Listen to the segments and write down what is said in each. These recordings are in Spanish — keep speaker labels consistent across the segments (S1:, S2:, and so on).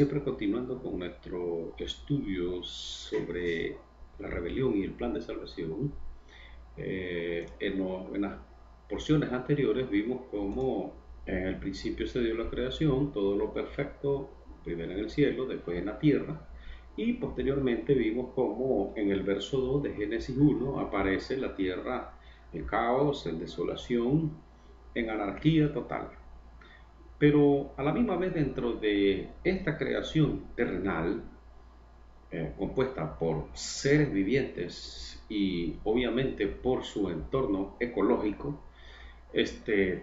S1: siempre continuando con nuestro estudio sobre la rebelión y el plan de salvación, en las porciones anteriores vimos cómo en el principio se dio la creación, todo lo perfecto, primero en el cielo, después en la tierra, y posteriormente vimos cómo en el verso 2 de Génesis 1 aparece la tierra en caos, en desolación, en anarquía total. Pero a la misma vez dentro de esta creación terrenal, compuesta por seres vivientes y obviamente por su entorno ecológico,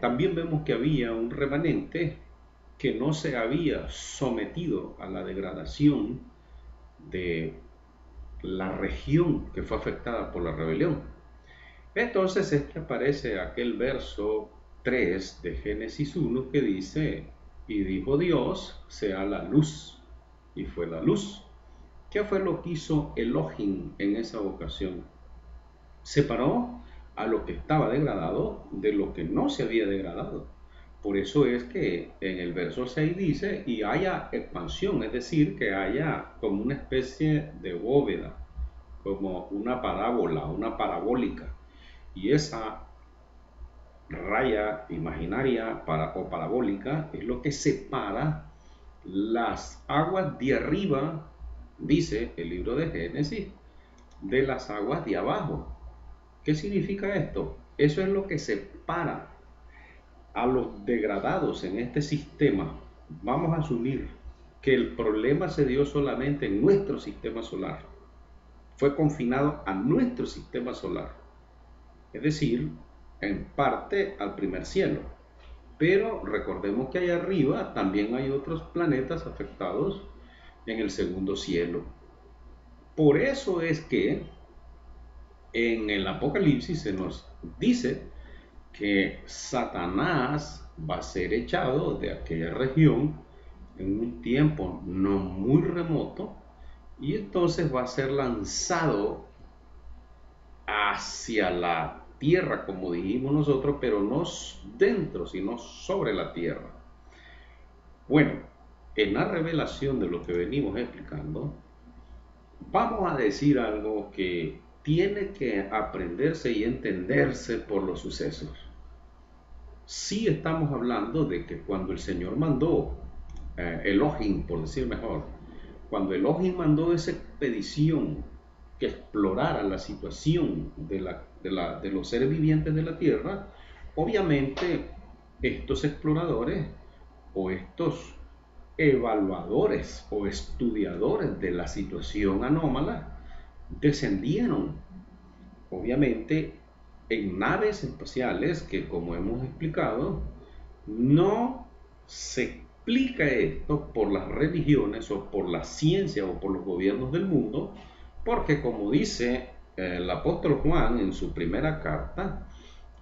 S1: también vemos que había un remanente que no se había sometido a la degradación de la región que fue afectada por la rebelión. Entonces es que aparece aquel verso 3 de Génesis 1 que dice, y dijo Dios, sea la luz, y fue la luz. ¿Qué fue lo que hizo Elohim en esa ocasión? Separó a lo que estaba degradado de lo que no se había degradado. Por eso es que en el verso 6 dice, y haya expansión, es decir, que haya como una especie de bóveda, como una parábola, una parabólica. Y esa raya imaginaria o parabólica es lo que separa las aguas de arriba, dice el libro de Génesis, de las aguas de abajo. ¿Qué significa esto? Eso es lo que separa a los degradados en este sistema. Vamos a asumir que el problema se dio solamente en nuestro sistema solar. Fue confinado a nuestro sistema solar. Es decir, en parte al primer cielo. Pero recordemos que allá arriba también hay otros planetas afectados en el segundo cielo. Por eso es que en el Apocalipsis se nos dice que Satanás va a ser echado de aquella región en un tiempo no muy remoto y entonces va a ser lanzado hacia la tierra, como dijimos nosotros, pero no dentro, sino sobre la tierra. Bueno, en la revelación de lo que venimos explicando, vamos a decir algo que tiene que aprenderse y entenderse por los sucesos. Sí estamos hablando de que cuando el Señor mandó, Elohim, por decir mejor, cuando Elohim mandó esa expedición que explorara la situación de los seres vivientes de la tierra, obviamente estos exploradores o estos evaluadores o estudiadores de la situación anómala descendieron, obviamente, en naves espaciales que, como hemos explicado, no se explica esto por las religiones o por la ciencia o por los gobiernos del mundo, porque como dice el apóstol Juan en su primera carta,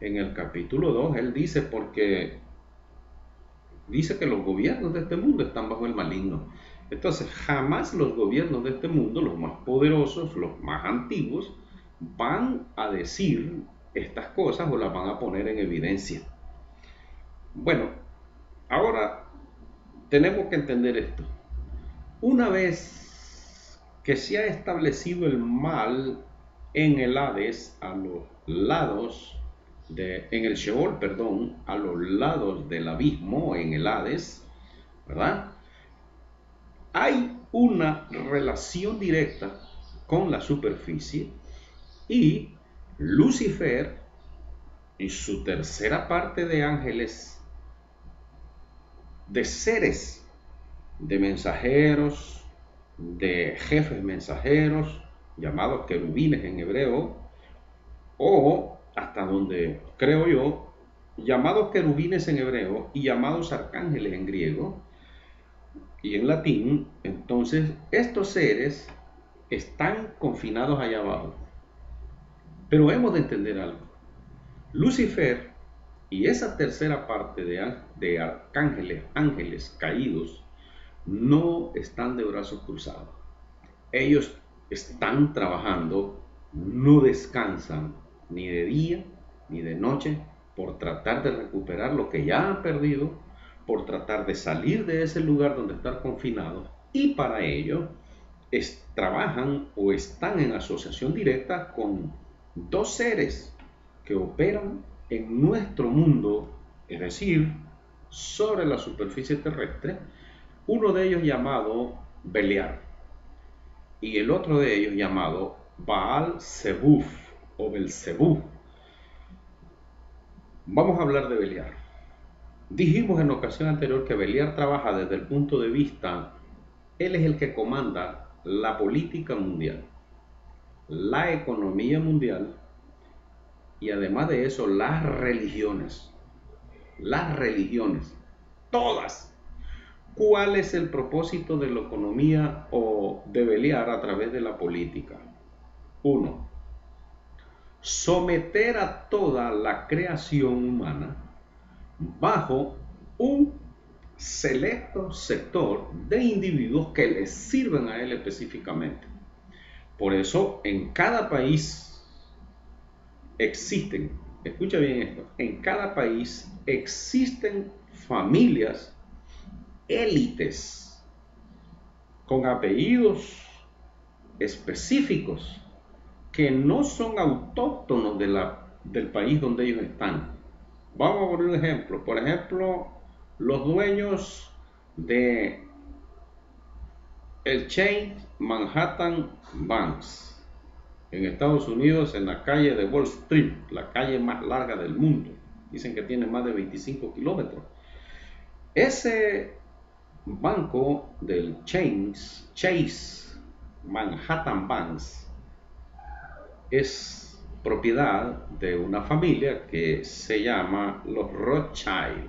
S1: en el capítulo 2, él dice, porque dice que los gobiernos de este mundo están bajo el maligno. Entonces, jamás los gobiernos de este mundo, los más poderosos, los más antiguos, van a decir estas cosas o las van a poner en evidencia. Bueno, ahora tenemos que entender esto. Una vez que se ha establecido el mal en el Hades, a los lados en el Sheol, perdón, a los lados del abismo, en el Hades, ¿verdad? Hay una relación directa con la superficie y Lucifer y su tercera parte de ángeles, de seres, de mensajeros, de jefes mensajeros, llamados querubines en hebreo, o hasta donde creo yo, llamados querubines en hebreo y llamados arcángeles en griego y en latín. Entonces estos seres están confinados allá abajo, pero hemos de entender algo. Lucifer y esa tercera parte de arcángeles, ángeles caídos, no están de brazos cruzados. Ellos están trabajando, no descansan ni de día ni de noche por tratar de recuperar lo que ya han perdido, por tratar de salir de ese lugar donde están confinados y para ello trabajan o están en asociación directa con dos seres que operan en nuestro mundo, es decir, sobre la superficie terrestre, uno de ellos llamado Beliar y el otro de ellos llamado Baal Zebuf o Belzebú. Vamos a hablar de Beliar. Dijimos en ocasión anterior que Beliar trabaja desde el punto de vista, él es el que comanda la política mundial, la economía mundial y además de eso las religiones, todas. ¿Cuál es el propósito de la economía o de Beliar a través de la política? 1. Someter a toda la creación humana bajo un selecto sector de individuos que les sirven a él específicamente. Por eso en cada país existen, escucha bien esto, en cada país existen familias, élites, con apellidos específicos que no son autóctonos del país donde ellos están. Vamos a poner un ejemplo. Por ejemplo, los dueños de el chain Manhattan Banks en Estados Unidos, en la calle de Wall Street, la calle más larga del mundo. Dicen que tiene más de 25 kilómetros. Ese banco del Chase Manhattan Banks es propiedad de una familia que se llama los Rothschild.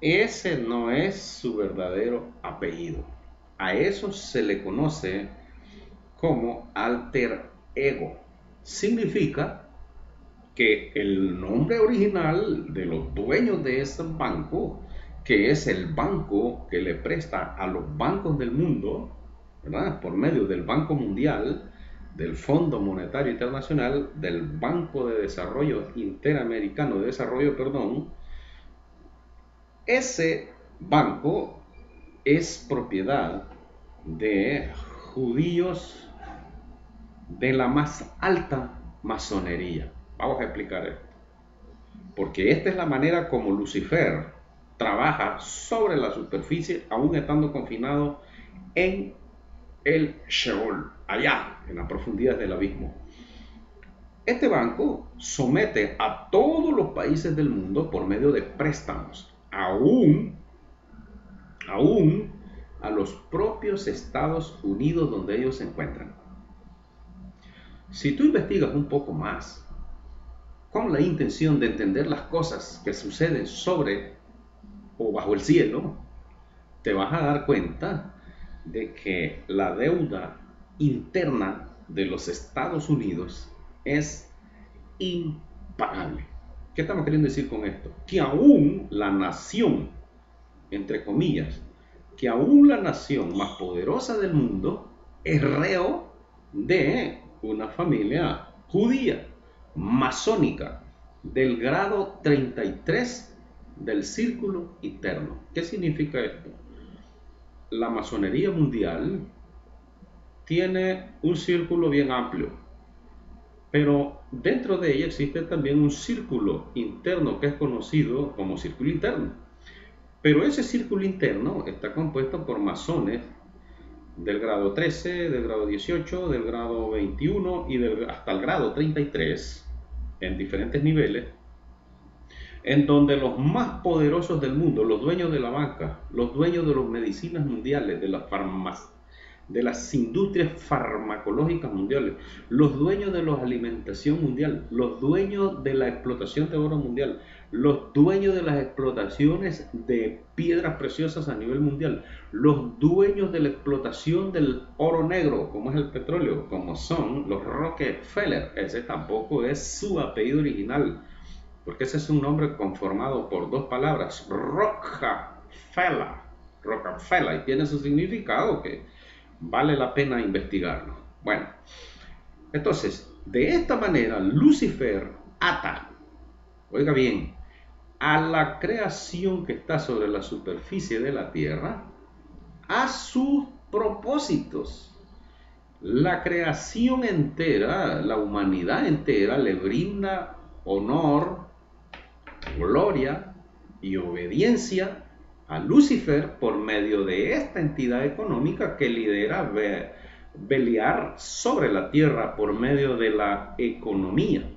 S1: Ese no es su verdadero apellido. A eso se le conoce como alter ego. Significa que el nombre original de los dueños de ese banco, que es el banco que le presta a los bancos del mundo, ¿verdad?, por medio del Banco Mundial, del Fondo Monetario Internacional, del Banco de Desarrollo Interamericano de Desarrollo, ese banco es propiedad de judíos de la más alta masonería. Vamos a explicar esto. Porque esta es la manera como Lucifer trabaja sobre la superficie, aún estando confinado en el Sheol, allá en las profundidades del abismo. Este banco somete a todos los países del mundo por medio de préstamos, aún a los propios Estados Unidos donde ellos se encuentran. Si tú investigas un poco más con la intención de entender las cosas que suceden sobre o bajo el cielo, te vas a dar cuenta de que la deuda interna de los Estados Unidos es impagable. ¿Qué estamos queriendo decir con esto? Que aún la nación, entre comillas, que aún la nación más poderosa del mundo es reo de una familia judía, masónica, del grado 33 del círculo interno. ¿Qué significa esto? La masonería mundial tiene un círculo bien amplio, pero dentro de ella existe también un círculo interno que es conocido como círculo interno. Pero ese círculo interno está compuesto por masones del grado 13, del grado 18, del grado 21 y hasta el grado 33, en diferentes niveles, en donde los más poderosos del mundo, los dueños de la banca, los dueños de las medicinas mundiales, de las industrias farmacológicas mundiales, los dueños de la alimentación mundial, los dueños de la explotación de oro mundial, los dueños de las explotaciones de piedras preciosas a nivel mundial, los dueños de la explotación del oro negro, como es el petróleo, como son los Rockefeller. Ese tampoco es su apellido original, porque ese es un nombre conformado por dos palabras, Rockefeller, y tiene su significado que vale la pena investigarlo. Bueno, entonces, de esta manera, Lucifer ata, oiga bien, a la creación que está sobre la superficie de la tierra a sus propósitos. La creación entera, la humanidad entera le brinda honor, gloria y obediencia a Lucifer por medio de esta entidad económica que lidera Beliar sobre la tierra por medio de la economía.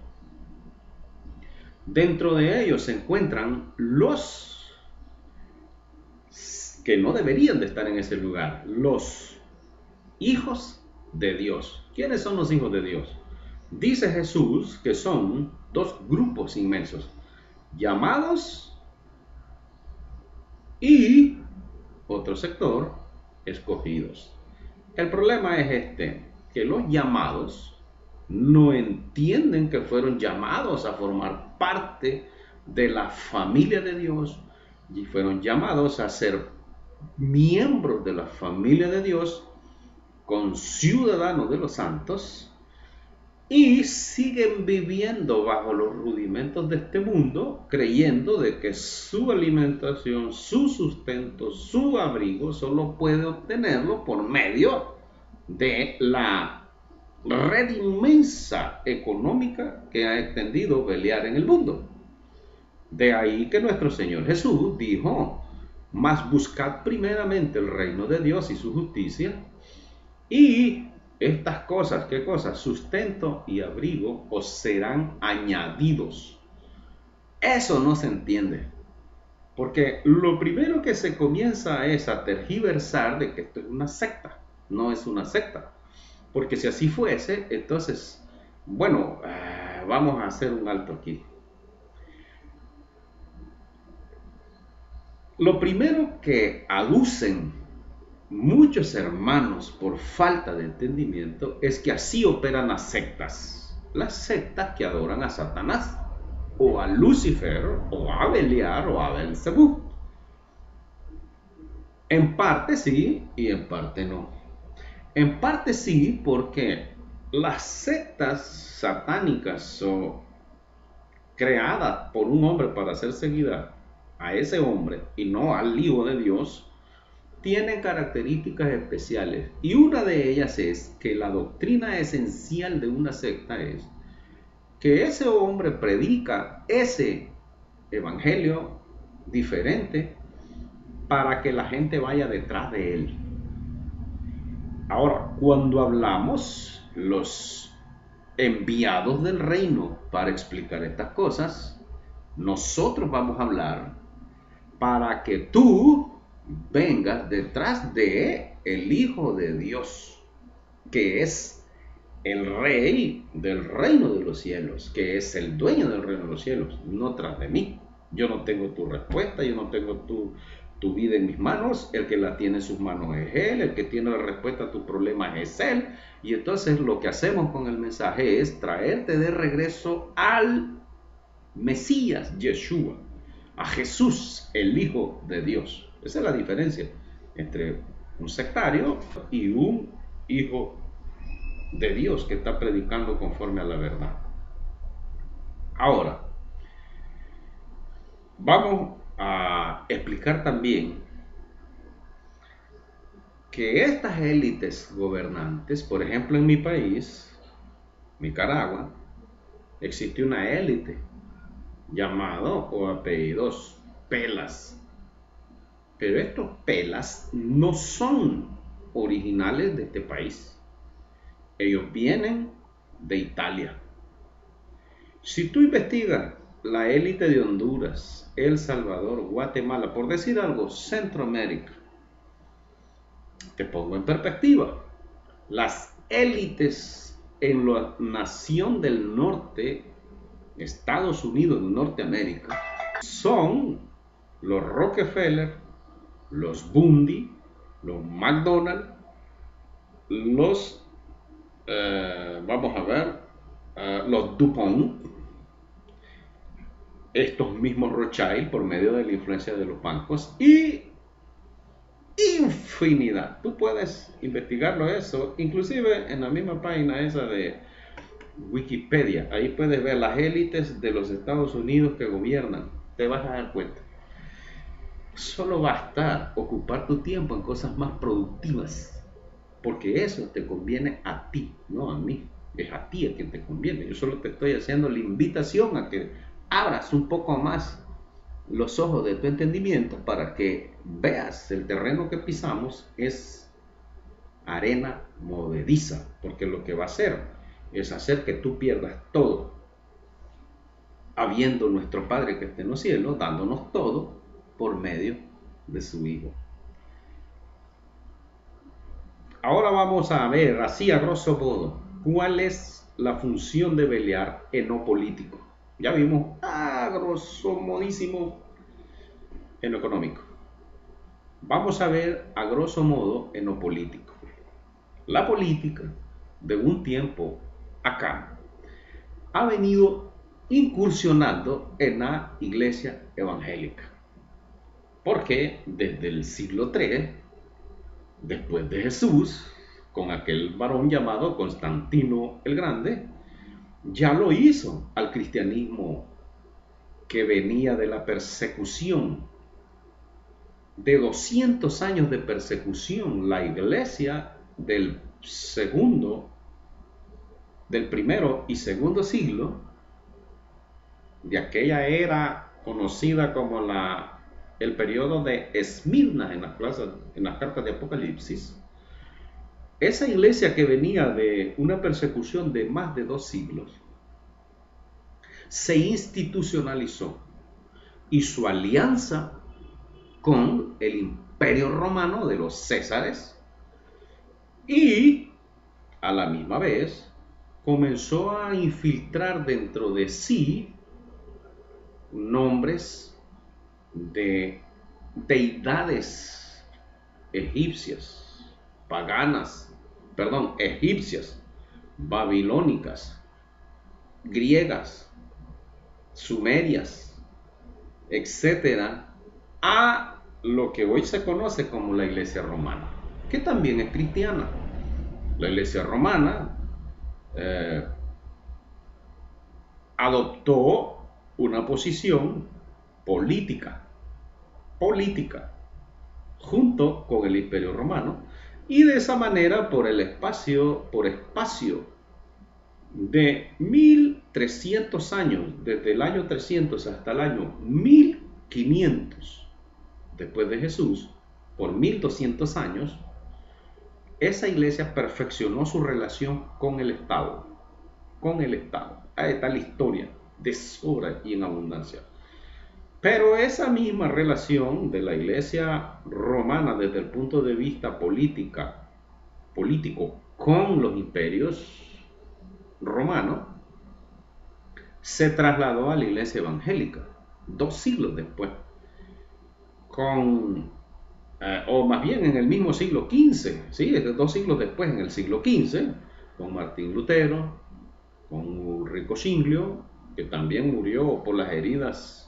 S1: Dentro de ellos se encuentran los que no deberían de estar en ese lugar, los hijos de Dios. ¿Quiénes son los hijos de Dios? Dice Jesús que son dos grupos inmensos, llamados y otro sector, escogidos. El problema es que los llamados no entienden que fueron llamados a formar parte de la familia de Dios y fueron llamados a ser miembros de la familia de Dios, conciudadanos de los santos, y siguen viviendo bajo los rudimentos de este mundo, creyendo de que su alimentación, su sustento, su abrigo solo puede obtenerlo por medio de la red inmensa económica que ha extendido Beliar en el mundo. De ahí que nuestro Señor Jesús dijo: mas buscad primeramente el reino de Dios y su justicia, y estas cosas, ¿qué cosas? Sustento y abrigo os serán añadidos. Eso no se entiende, porque lo primero que se comienza es a tergiversar de que esto es una secta. No es una secta, porque si así fuese, entonces, bueno, vamos a hacer un alto aquí. Lo primero que aducen muchos hermanos por falta de entendimiento es que así operan las sectas. Las sectas que adoran a Satanás, o a Lucifer, o a Beliar, o a Belzebú. En parte sí y en parte no. En parte sí, porque las sectas satánicas o creadas por un hombre para ser seguida a ese hombre y no al Hijo de Dios, tienen características especiales, y una de ellas es que la doctrina esencial de una secta es que ese hombre predica ese evangelio diferente para que la gente vaya detrás de él. Ahora, cuando hablamos los enviados del reino para explicar estas cosas, nosotros vamos a hablar para que tú vengas detrás de el Hijo de Dios, que es el Rey del reino de los cielos, que es el dueño del reino de los cielos, no tras de mí. Yo no tengo tu respuesta, yo no tengo tu vida en mis manos. El que la tiene en sus manos es Él, el que tiene la respuesta a tus problemas es Él. Y entonces lo que hacemos con el mensaje es traerte de regreso al Mesías, Yeshua, a Jesús, el Hijo de Dios. Esa es la diferencia entre un sectario y un hijo de Dios que está predicando conforme a la verdad. Ahora, vamos a explicar también que estas élites gobernantes, por ejemplo en mi país, Nicaragua, existe una élite llamado o apellidos Pelas. Pero estos Pelas no son originales de este país. Ellos vienen de Italia. Si tú investigas la élite de Honduras, El Salvador, Guatemala, por decir algo, Centroamérica, te pongo en perspectiva. Las élites en la nación del norte, Estados Unidos de Norteamérica, son los Rockefeller, los Bundy, los McDonald, los los DuPont, estos mismos Rothschild por medio de la influencia de los bancos, y infinidad. Tú puedes investigarlo eso, inclusive en la misma página esa de Wikipedia. Ahí puedes ver las élites de los Estados Unidos que gobiernan. Te vas a dar cuenta. Solo basta ocupar tu tiempo en cosas más productivas, porque eso te conviene a ti, no a mí. Es a ti a quien te conviene. Yo solo te estoy haciendo la invitación a que abras un poco más los ojos de tu entendimiento para que veas el terreno que pisamos es arena movediza, porque lo que va a hacer es hacer que tú pierdas todo, habiendo nuestro Padre que está en los cielos dándonos todo por medio de su Hijo. Ahora vamos a ver, así a grosso modo, cuál es la función de Beliar en lo político. Ya vimos a grosso modísimo en lo económico. Vamos a ver a grosso modo en lo político. La política de un tiempo acá ha venido incursionando en la iglesia evangélica. Porque desde el siglo III, después de Jesús, con aquel varón llamado Constantino el Grande, ya lo hizo al cristianismo que venía de la persecución, de 200 años de persecución. La iglesia del primero y segundo siglo, de aquella era conocida como el periodo de Esmirna en las cartas de Apocalipsis, esa iglesia que venía de una persecución de más de 2 siglos, se institucionalizó y su alianza con el imperio romano de los Césares, y a la misma vez comenzó a infiltrar dentro de sí nombres de deidades egipcias, egipcias, babilónicas, griegas, sumerias, etcétera, a lo que hoy se conoce como la iglesia romana, que también es cristiana. La iglesia romana adoptó una posición política junto con el imperio romano, y de esa manera por espacio de 1300 años, desde el año 300 hasta el año 1500 después de Jesús, por 1200 años, esa iglesia perfeccionó su relación con el Estado. Ahí está la historia, de sobra y en abundancia. Pero esa misma relación de la iglesia romana desde el punto de vista político con los imperios romanos se trasladó a la iglesia evangélica 2 siglos después, o más bien en el mismo siglo XV, ¿sí? 2 siglos después, en el siglo XV, con Martín Lutero, con Ulrico Zwinglio, que también murió por las heridas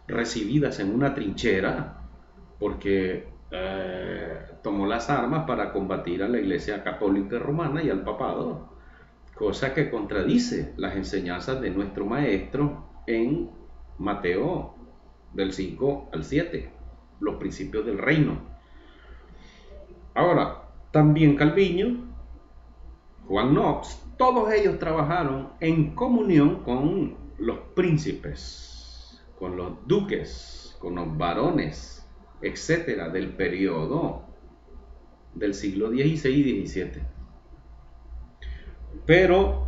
S1: recibidas en una trinchera, porque tomó las armas para combatir a la iglesia católica romana y al papado, cosa que contradice las enseñanzas de nuestro maestro en Mateo del 5 al 7, los principios del reino. Ahora, también Calviño, Juan Knox, todos ellos trabajaron en comunión con los príncipes, con los duques, con los varones, etcétera, del periodo del siglo XVI y XVII. Pero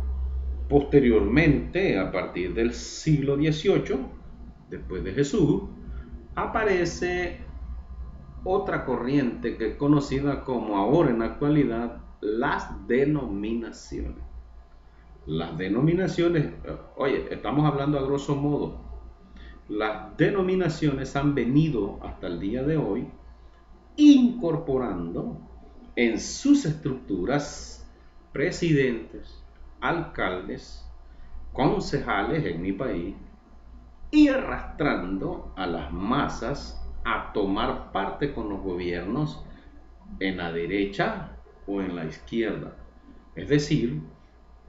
S1: posteriormente, a partir del siglo XVIII, después de Jesús, aparece otra corriente que es conocida como ahora en la actualidad las denominaciones. Las denominaciones, oye, estamos hablando a grosso modo, las denominaciones han venido hasta el día de hoy incorporando en sus estructuras presidentes, alcaldes, concejales en mi país, y arrastrando a las masas a tomar parte con los gobiernos en la derecha o en la izquierda. Es decir,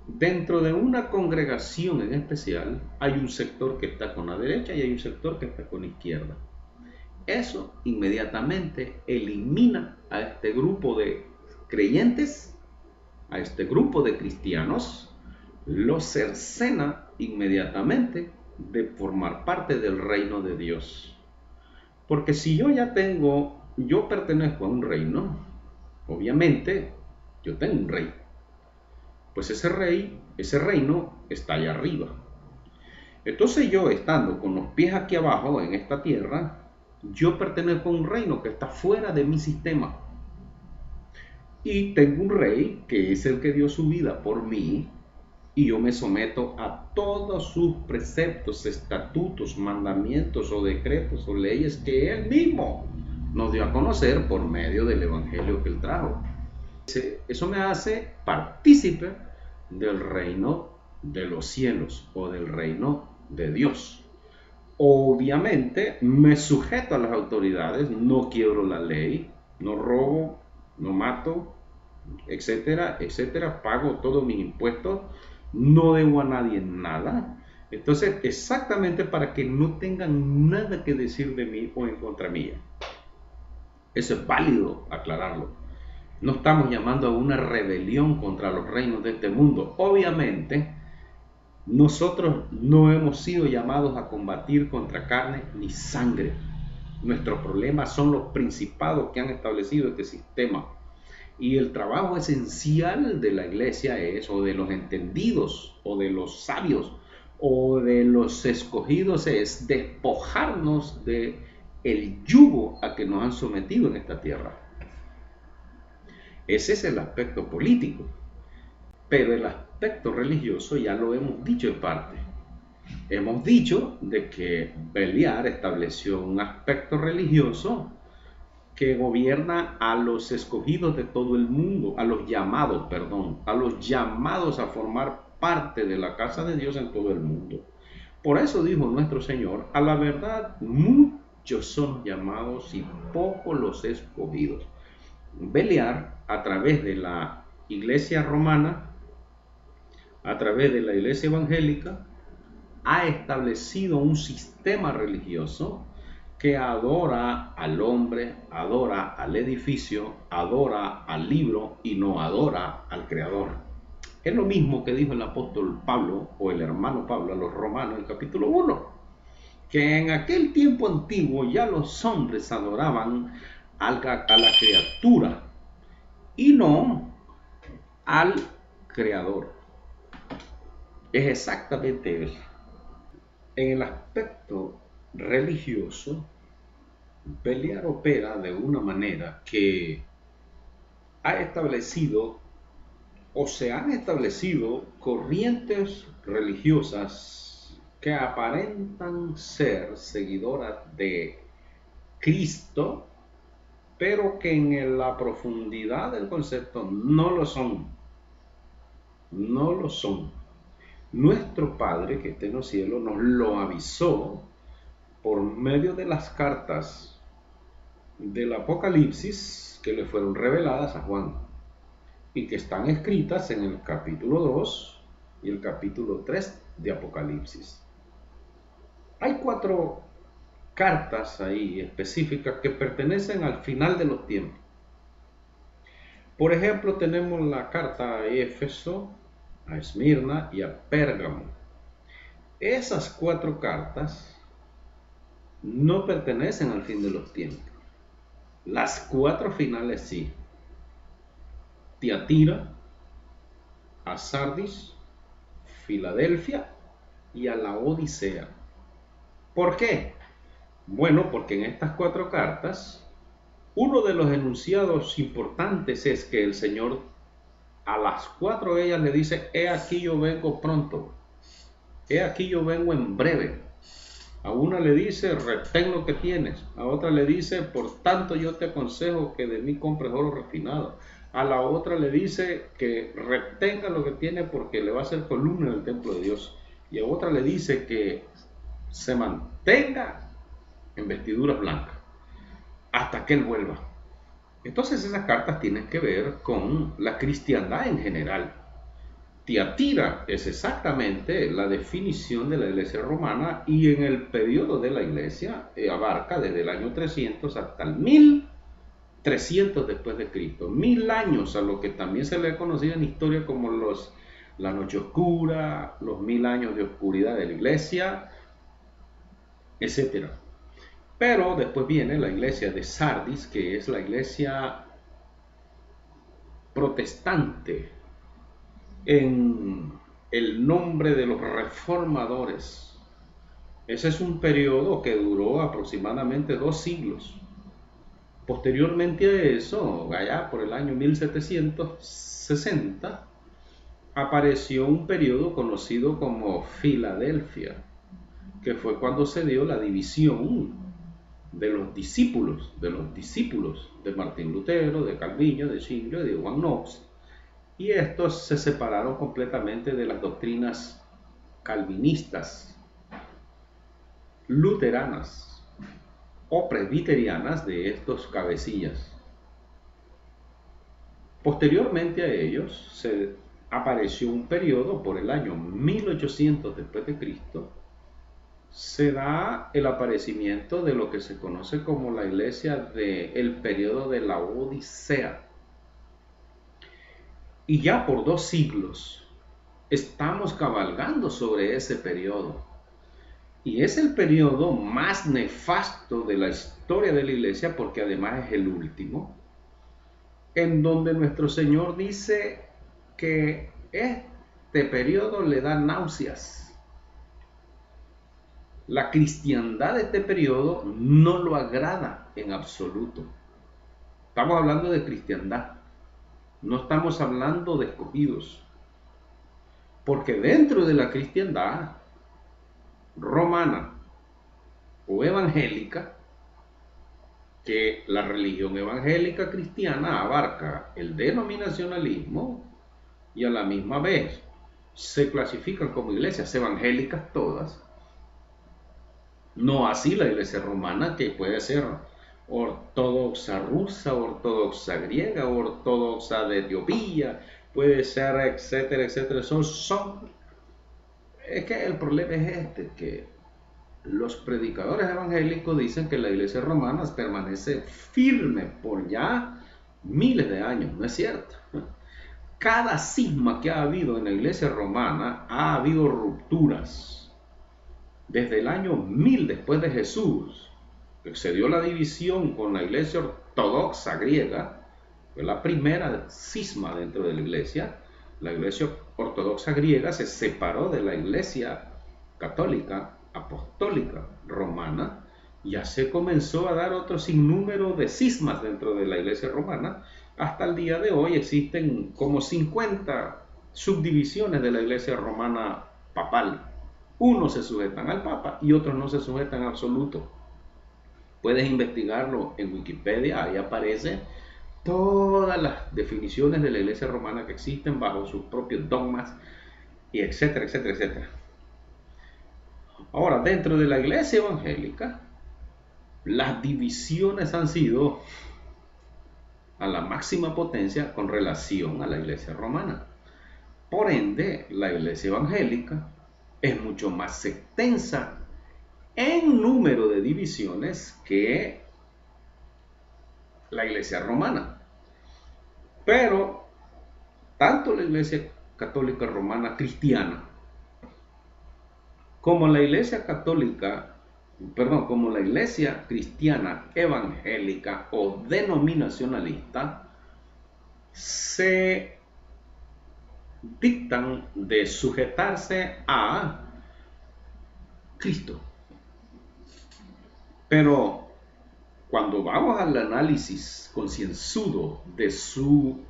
S1: dentro de una congregación en especial hay un sector que está con la derecha y hay un sector que está con la izquierda. eso inmediatamente elimina a este grupo de creyentes, a este grupo de cristianos, los cercena inmediatamente de formar parte del reino de Dios. Porque si yo pertenezco a un reino, obviamente yo tengo un rey. Pues ese reino está allá arriba. Entonces yo, estando con los pies aquí abajo en esta tierra, yo pertenezco a un reino que está fuera de mi sistema. Y tengo un rey que es el que dio su vida por mí, y yo me someto a todos sus preceptos, estatutos, mandamientos o decretos o leyes que él mismo nos dio a conocer por medio del evangelio que él trajo. Eso me hace partícipe del reino de los cielos o del reino de Dios. Obviamente me sujeto a las autoridades, no quiebro la ley, no robo, no mato, etcétera, etcétera, pago todos mis impuestos, no debo a nadie nada. Entonces, exactamente para que no tengan nada que decir de mí o en contra mía. Eso es válido aclararlo. No estamos llamando a una rebelión contra los reinos de este mundo. Obviamente, nosotros no hemos sido llamados a combatir contra carne ni sangre. Nuestros problemas son los principados que han establecido este sistema. Y el trabajo esencial de la iglesia es, o de los entendidos, o de los sabios, o de los escogidos, es despojarnos de el yugo a que nos han sometido en esta tierra. Ese es el aspecto político. Pero el aspecto religioso ya lo hemos dicho en parte. Hemos dicho de que Beliar estableció un aspecto religioso que gobierna a los escogidos de todo el mundo, a los llamados a formar parte de la casa de Dios en todo el mundo. Por eso dijo nuestro Señor, a la verdad muchos son llamados y pocos los escogidos. Beliar, a través de la iglesia romana, a través de la iglesia evangélica, ha establecido un sistema religioso que adora al hombre, adora al edificio, adora al libro y no adora al Creador. Es lo mismo que dijo el apóstol Pablo o el hermano Pablo a los romanos en el capítulo 1, que en aquel tiempo antiguo ya los hombres adoraban a la criatura y no al Creador. Es exactamente eso. En el aspecto religioso, Beliar opera de una manera que ha establecido o se han establecido corrientes religiosas que aparentan ser seguidoras de Cristo, pero que en la profundidad del concepto no lo son. No lo son. Nuestro Padre que está en los cielos nos lo avisó por medio de las cartas del Apocalipsis que le fueron reveladas a Juan y que están escritas en el capítulo 2 y el capítulo 3 de Apocalipsis. Hay 4 cartas ahí específicas que pertenecen al final de los tiempos. Por ejemplo, tenemos la carta a Éfeso, a Esmirna y a Pérgamo. Esas 4 cartas no pertenecen al fin de los tiempos. Las 4 finales sí. Tiatira, a Sardis, Filadelfia y a la Odisea. ¿Por qué? Bueno, porque en estas 4 cartas, uno de los enunciados importantes es que el Señor a las 4 de ellas le dice, he aquí yo vengo pronto, he aquí yo vengo en breve. A una le dice, retén lo que tienes. A otra le dice, por tanto yo te aconsejo que de mí compres oro refinado. A la otra le dice que retenga lo que tiene porque le va a hacer columna en el templo de Dios. Y a otra le dice que se mantenga en vestiduras blancas hasta que Él vuelva. Entonces esas cartas tienen que ver con la cristiandad en general. Tiatira es exactamente la definición de la iglesia romana, y en el periodo de la iglesia abarca desde el año 300 hasta el 1300 después de Cristo. 1000 años, a lo que también se le ha conocido en historia como la noche oscura, los 1000 años de oscuridad de la iglesia, etc. Pero después viene la iglesia de Sardis, que es la iglesia protestante en el nombre de los reformadores. Ese es un periodo que duró aproximadamente 2 siglos. Posteriormente a eso, allá por el año 1760, apareció un periodo conocido como Filadelfia, que fue cuando se dio la división de los discípulos de Martín Lutero, de Calvino, de Zwingli, de Johann Knox, y estos se separaron completamente de las doctrinas calvinistas, luteranas o presbiterianas de estos cabecillas. Posteriormente a ellos se apareció un periodo por el año 1800 después de Cristo. Se da el aparecimiento de lo que se conoce como la iglesia del periodo de la Odisea. Y ya por 2 siglos estamos cabalgando sobre ese periodo. Y es el periodo más nefasto de la historia de la iglesia, porque además es el último, en donde nuestro Señor dice que este periodo le da náuseas. La cristiandad de este periodo no lo agrada en absoluto. Estamos hablando de cristiandad. No estamos hablando de escogidos, porque dentro de la cristiandad romana o evangélica, que la religión evangélica cristiana abarca el denominacionalismo y a la misma vez se clasifican como iglesias evangélicas todas, no así la iglesia romana, que puede ser ortodoxa rusa, ortodoxa griega, ortodoxa de Etiopía, puede ser, etcétera, etcétera. Es que el problema es que los predicadores evangélicos dicen que la iglesia romana permanece firme por ya miles de años. No es cierto. Cada cisma que ha habido en la iglesia romana ha habido rupturas. Desde el año 1000 después de Jesús, que se dio la división con la iglesia ortodoxa griega, fue la primera cisma dentro de la iglesia ortodoxa griega se separó de la iglesia católica apostólica romana. Ya se comenzó a dar otro sinnúmero de cismas dentro de la iglesia romana. Hasta el día de hoy existen como 50 subdivisiones de la iglesia romana papal. Unos se sujetan al Papa y otros no se sujetan en absoluto. Puedes investigarlo en Wikipedia, ahí aparece todas las definiciones de la iglesia romana que existen bajo sus propios dogmas, y etcétera, etcétera, etcétera. Ahora, dentro de la iglesia evangélica, las divisiones han sido a la máxima potencia con relación a la iglesia romana. Por ende, la iglesia evangélica es mucho más extensa en número de divisiones que la iglesia romana. Pero tanto la iglesia católica romana cristiana como la iglesia como la iglesia cristiana evangélica o denominacionalista se dictan de sujetarse a Cristo. Pero cuando vamos al análisis concienzudo de su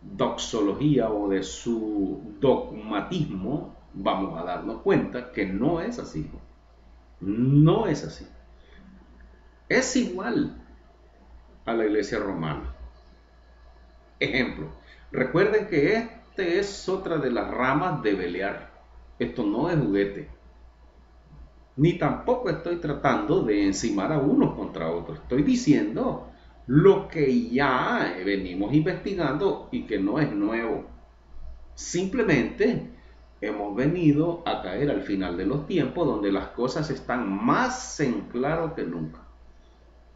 S1: doxología o de su dogmatismo, vamos a darnos cuenta que no es así. No es así. Es igual a la iglesia romana. Ejemplo, recuerden que este es otra de las ramas de Beliar. Esto no es juguete. Ni tampoco estoy tratando de encimar a unos contra otros. Estoy diciendo lo que ya venimos investigando y que no es nuevo. Simplemente hemos venido a caer al final de los tiempos donde las cosas están más en claro que nunca.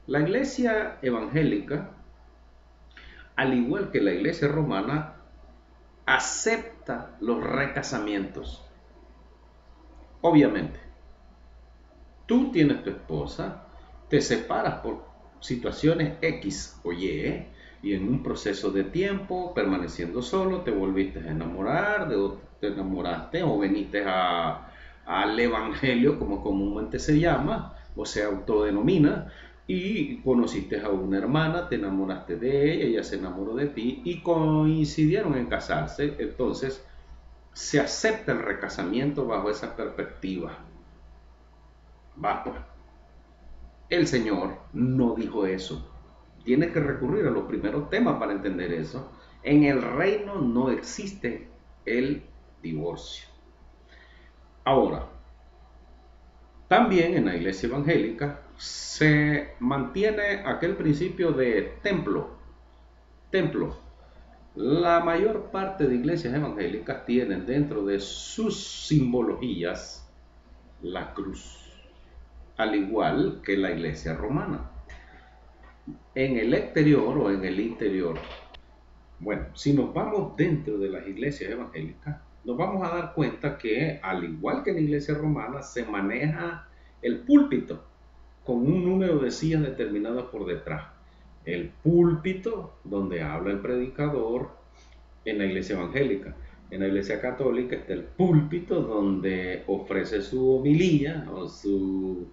S1: La iglesia evangélica, al igual que la iglesia romana, acepta los recasamientos. Obviamente, tú tienes tu esposa, te separas por situaciones X o y en un proceso de tiempo, permaneciendo solo, te volviste a enamorar, te enamoraste o veniste al evangelio, como comúnmente se llama, o se autodenomina, y conociste a una hermana, te enamoraste de ella se enamoró de ti y coincidieron en casarse. Entonces se acepta el recasamiento bajo esa perspectiva. Va, pues. El Señor no dijo eso. Tienes que recurrir a los primeros temas para entender eso. En el reino no existe el divorcio. Ahora, también en la iglesia evangélica se mantiene aquel principio de templo. Templo. La mayor parte de iglesias evangélicas tienen dentro de sus simbologías la cruz, al igual que la iglesia romana. En el exterior o en el interior. Bueno, si nos vamos dentro de las iglesias evangélicas, nos vamos a dar cuenta que, al igual que en la iglesia romana, se maneja el púlpito con un número de sillas determinadas por detrás. El púlpito donde habla el predicador en la iglesia evangélica. En la iglesia católica está el púlpito donde ofrece su homilía o su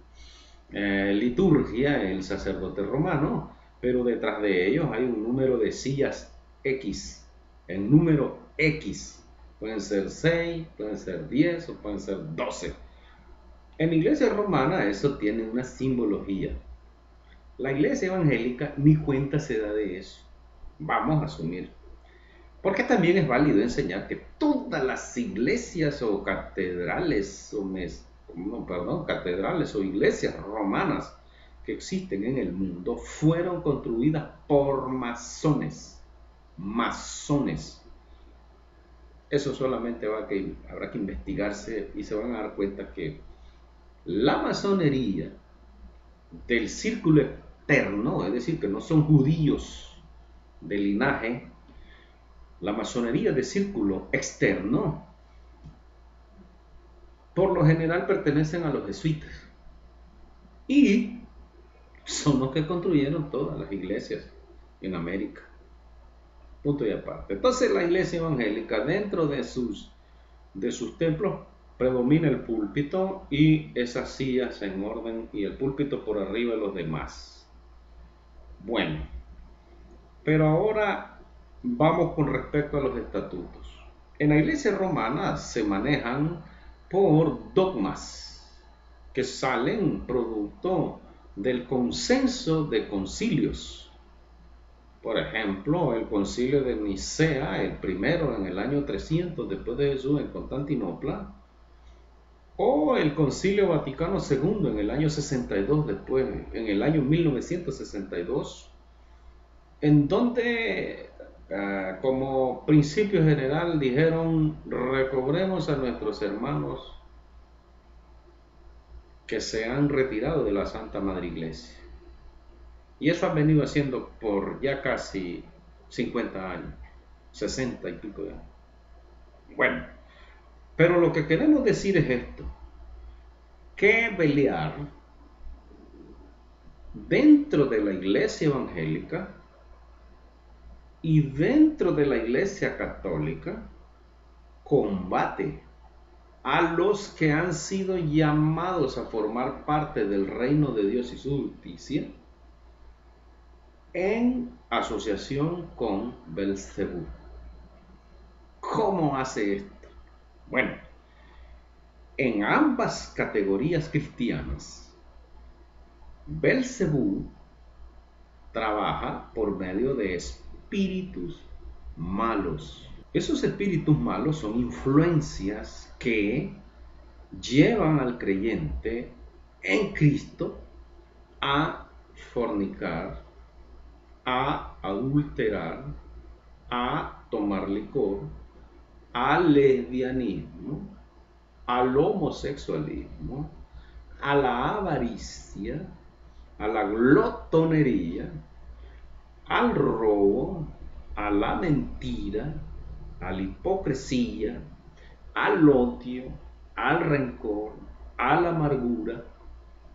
S1: liturgia el sacerdote romano, pero detrás de ellos hay un número de sillas X, el número X. Pueden ser 6, pueden ser 10 o pueden ser 12. En la iglesia romana eso tiene una simbología. La iglesia evangélica ni cuenta se da de eso. Vamos a asumir. Porque también es válido enseñar que todas las iglesias o catedrales catedrales o iglesias romanas que existen en el mundo fueron construidas por masones. Masones. Eso solamente habrá que investigarse y se van a dar cuenta que la masonería del círculo eterno, es decir, que no son judíos de linaje, la masonería de círculo externo, por lo general pertenecen a los jesuitas y son los que construyeron todas las iglesias en América. Punto y aparte. Entonces la iglesia evangélica, dentro de sus templos, predomina el púlpito y esas sillas en orden y el púlpito por arriba de los demás. Bueno, pero ahora vamos con respecto a los estatutos. En la iglesia romana se manejan por dogmas que salen producto del consenso de concilios. Por ejemplo, el concilio de Nicea, el primero en el año 300 después de Jesús en Constantinopla, o el concilio Vaticano II en el año 62 después, en el año 1962, en donde como principio general dijeron: recobremos a nuestros hermanos que se han retirado de la Santa Madre Iglesia. Y eso ha venido haciendo por ya casi 50 años, 60 y pico de años. Bueno, pero lo que queremos decir es esto: que Beliar, dentro de la iglesia evangélica y dentro de la iglesia católica, combate a los que han sido llamados a formar parte del reino de Dios y su justicia en asociación con Belcebú. ¿Cómo hace esto? Bueno, en ambas categorías cristianas, Belcebú trabaja por medio de espíritus malos. Esos espíritus malos son influencias que llevan al creyente en Cristo a fornicar, a adulterar, a tomar licor, al lesbianismo, al homosexualismo, a la avaricia, a la glotonería, al robo, a la mentira, a la hipocresía, al odio, al rencor, a la amargura.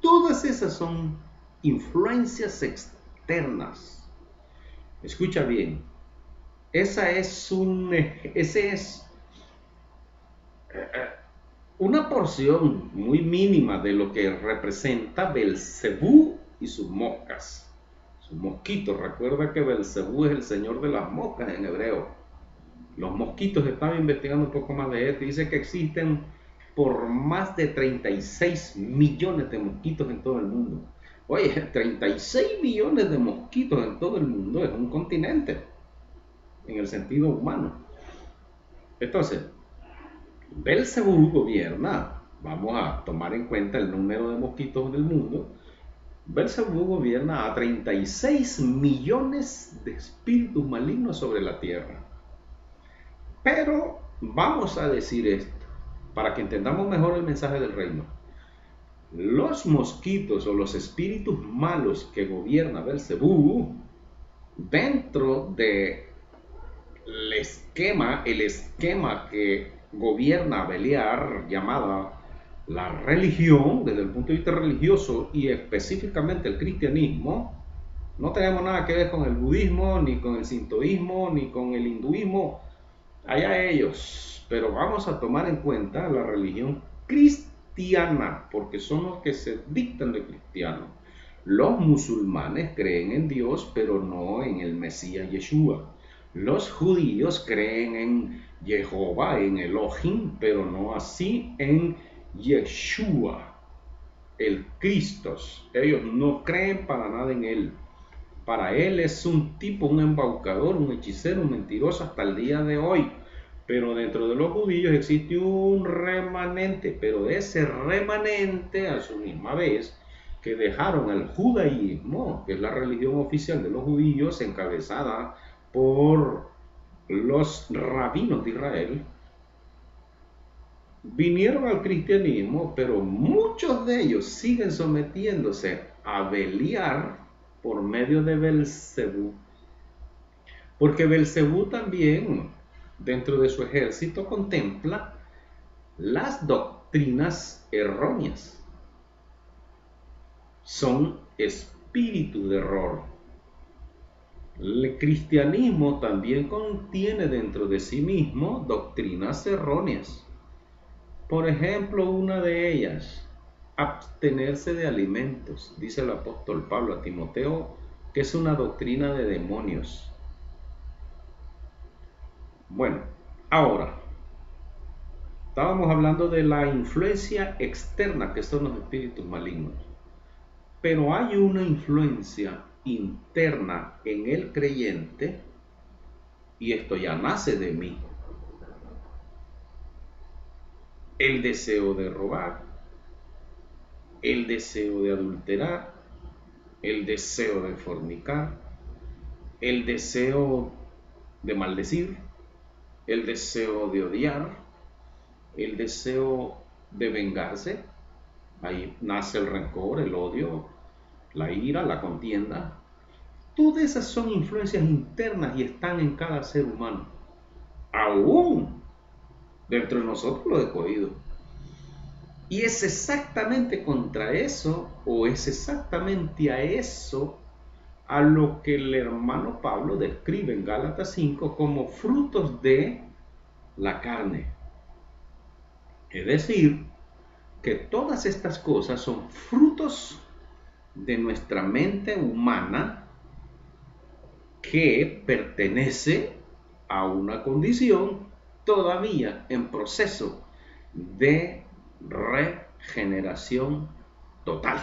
S1: Todas esas son influencias externas. Escucha bien, ese es una porción muy mínima de lo que representa Belcebú y sus moscas, sus mosquitos. Recuerda que Belcebú es el señor de las moscas en hebreo. Los mosquitos, estaba investigando un poco más de esto, y dice que existen por más de 36 millones de mosquitos en todo el mundo. Oye, 36 millones de mosquitos en todo el mundo es un continente, en el sentido humano. Entonces, Belcebú gobierna, vamos a tomar en cuenta el número de mosquitos del mundo. Belcebú gobierna a 36 millones de espíritus malignos sobre la tierra. Pero vamos a decir esto, para que entendamos mejor el mensaje del reino. Los mosquitos o los espíritus malos que gobierna Belcebú, dentro de el esquema que gobierna Beliar, llamada la religión, desde el punto de vista religioso y específicamente el cristianismo, no tenemos nada que ver con el budismo, ni con el sintoísmo, ni con el hinduismo, allá ellos, pero vamos a tomar en cuenta la religión cristiana, porque son los que se dictan de cristianos. Los musulmanes creen en Dios, pero no en el Mesías Yeshua. Los judíos creen en Jehová, en Elohim, pero no así en Yeshua, el Cristo. Ellos no creen para nada en él. Para él es un tipo, un embaucador, un hechicero, un mentiroso hasta el día de hoy. Pero dentro de los judíos existe un remanente, pero de ese remanente a su misma vez que dejaron el judaísmo, que es la religión oficial de los judíos, encabezada por los rabinos de Israel, vinieron al cristianismo, pero muchos de ellos siguen sometiéndose a Beliar por medio de Belcebú. Porque Belcebú también, dentro de su ejército, contempla las doctrinas erróneas. Son espíritus de error. El cristianismo también contiene dentro de sí mismo doctrinas erróneas. Por ejemplo, una de ellas, abstenerse de alimentos. Dice el apóstol Pablo a Timoteo que es una doctrina de demonios. Bueno, ahora, estábamos hablando de la influencia externa que son los espíritus malignos. Pero hay una influencia interna en el creyente, y esto ya nace de mí. El deseo de robar, el deseo de adulterar, el deseo de fornicar, el deseo de maldecir, el deseo de odiar, el deseo de vengarse. Ahí nace el rencor, el odio, la ira, la contienda. Todas esas son influencias internas y están en cada ser humano, aún dentro de nosotros los escogidos. Y es exactamente contra eso, o es exactamente a eso, a lo que el hermano Pablo describe en Gálatas 5 como frutos de la carne. Es decir, que todas estas cosas son frutos de nuestra mente humana que pertenece a una condición todavía en proceso de regeneración total.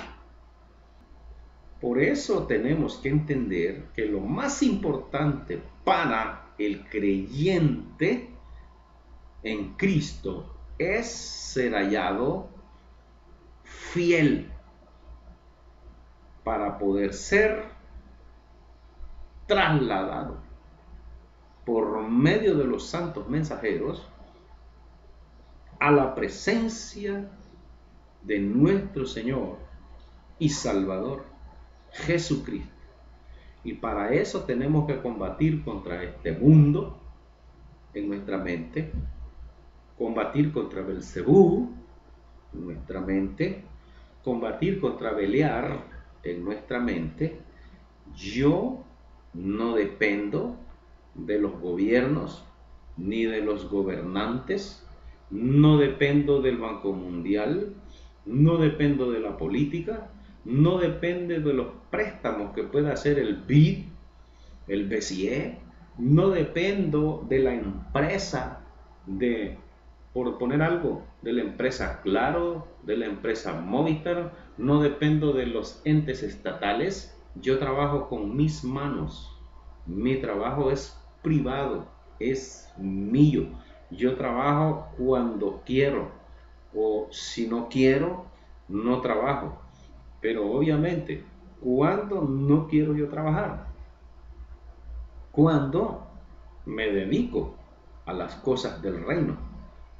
S1: Por eso tenemos que entender que lo más importante para el creyente en Cristo es ser hallado fiel para poder ser trasladado por medio de los santos mensajeros a la presencia de nuestro Señor y Salvador Jesucristo. Y para eso tenemos que combatir contra este mundo en nuestra mente, combatir contra Belcebú en nuestra mente, combatir contra Beliar en nuestra mente. Yo no dependo de los gobiernos ni de los gobernantes, no dependo del Banco Mundial, no dependo de la política, no depende de los préstamos que pueda hacer el BID, el BCE, no dependo de la empresa, por poner algo, de la empresa Claro, de la empresa Movistar, no dependo de los entes estatales. Yo trabajo con mis manos, mi trabajo es privado, es mío. Yo trabajo cuando quiero, o si no quiero, no trabajo. Pero obviamente, ¿cuándo no quiero yo trabajar? Cuando me dedico a las cosas del reino.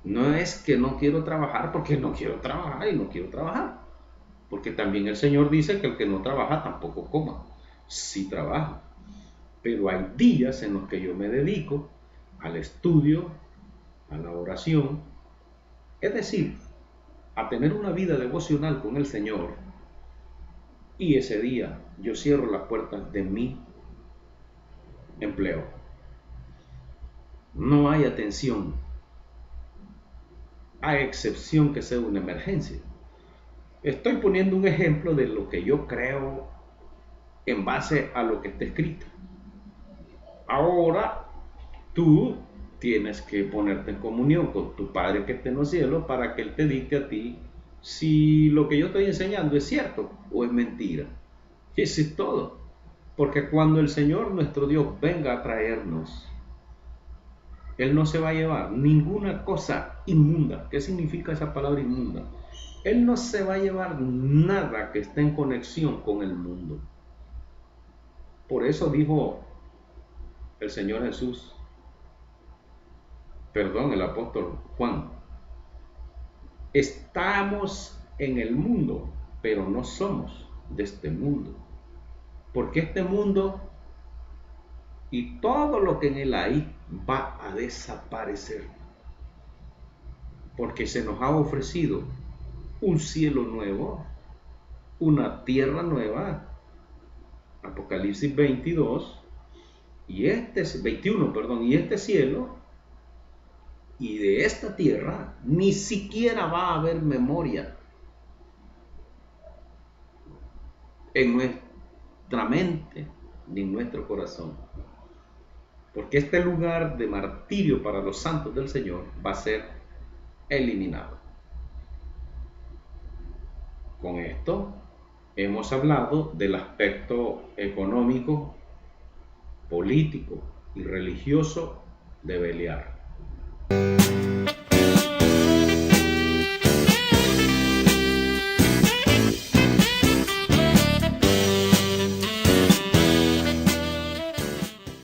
S1: No es que no quiero trabajar porque no quiero trabajar y no quiero trabajar. Porque también el Señor dice que el que no trabaja tampoco coma. Sí trabajo. Pero hay días en los que yo me dedico al estudio, a la oración, es decir, a tener una vida devocional con el Señor. Y ese día yo cierro las puertas de mi empleo. No hay atención, a excepción que sea una emergencia. Estoy poniendo un ejemplo de lo que yo creo en base a lo que está escrito. Ahora tú tienes que ponerte en comunión con tu Padre que está en los cielos para que Él te dicte a ti si lo que yo estoy enseñando es cierto o es mentira. Y eso es todo. Porque cuando el Señor nuestro Dios venga a traernos, Él no se va a llevar ninguna cosa inmunda. ¿Qué significa esa palabra inmunda? Él no se va a llevar nada que esté en conexión con el mundo. Por eso dijo el Señor Jesús, el apóstol Juan, estamos en el mundo, pero no somos de este mundo. Porque este mundo y todo lo que en él hay va a desaparecer. Porque se nos ha ofrecido un cielo nuevo, una tierra nueva, Apocalipsis 22, y 21, y este cielo y de esta tierra ni siquiera va a haber memoria en nuestra mente ni en nuestro corazón. Porque este lugar de martirio para los santos del Señor va a ser eliminado. Con esto hemos hablado del aspecto económico, político y religioso de Beliar.